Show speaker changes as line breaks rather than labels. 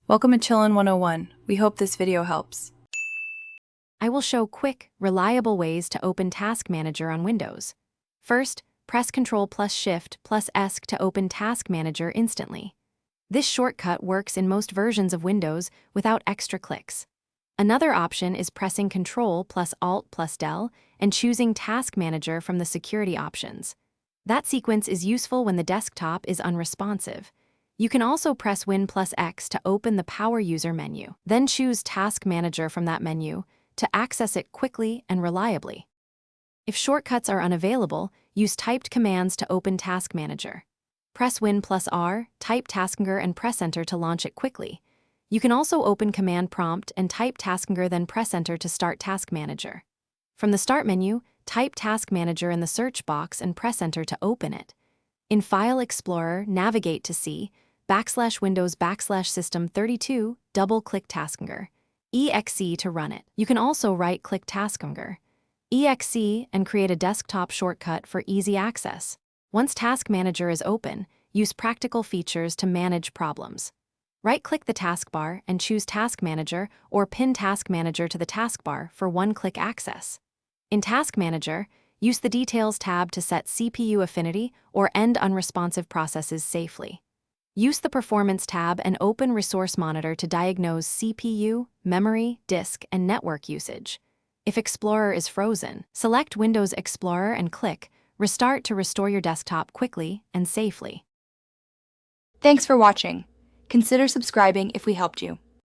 Welcome to Chillin' 101. We hope this video helps.
I will show quick, reliable ways to open Task Manager on Windows. First, press Ctrl plus Shift plus ESC to open Task Manager instantly. This shortcut works in most versions of Windows without extra clicks. Another option is pressing Ctrl plus Alt plus Del and choosing Task Manager from the security options. That sequence is useful when the desktop is unresponsive. You can also press Win plus X to open the Power User menu, then choose Task Manager from that menu to access it quickly and reliably. If shortcuts are unavailable, use typed commands to open Task Manager. Press Win plus R, type Tasker and press Enter to launch it quickly. You can also open Command Prompt and type Tasker then press Enter to start Task Manager. From the Start menu, type Task Manager in the search box and press Enter to open it. In File Explorer, navigate to C, /Windows/System32, double-click Tasker. EXE to run it. You can also right-click Tasker. EXE and create a desktop shortcut for easy access. Once Task Manager is open, use practical features to manage problems. Right-click the taskbar and choose Task Manager or pin Task Manager to the taskbar for one-click access. In Task Manager, use the Details tab to set CPU affinity or end unresponsive processes safely. Use the Performance tab and open Resource Monitor to diagnose CPU, memory, disk, and network usage. If Explorer is frozen, select Windows Explorer and click Restart to restore your desktop quickly and safely.
Thanks for watching. Consider subscribing if we helped you.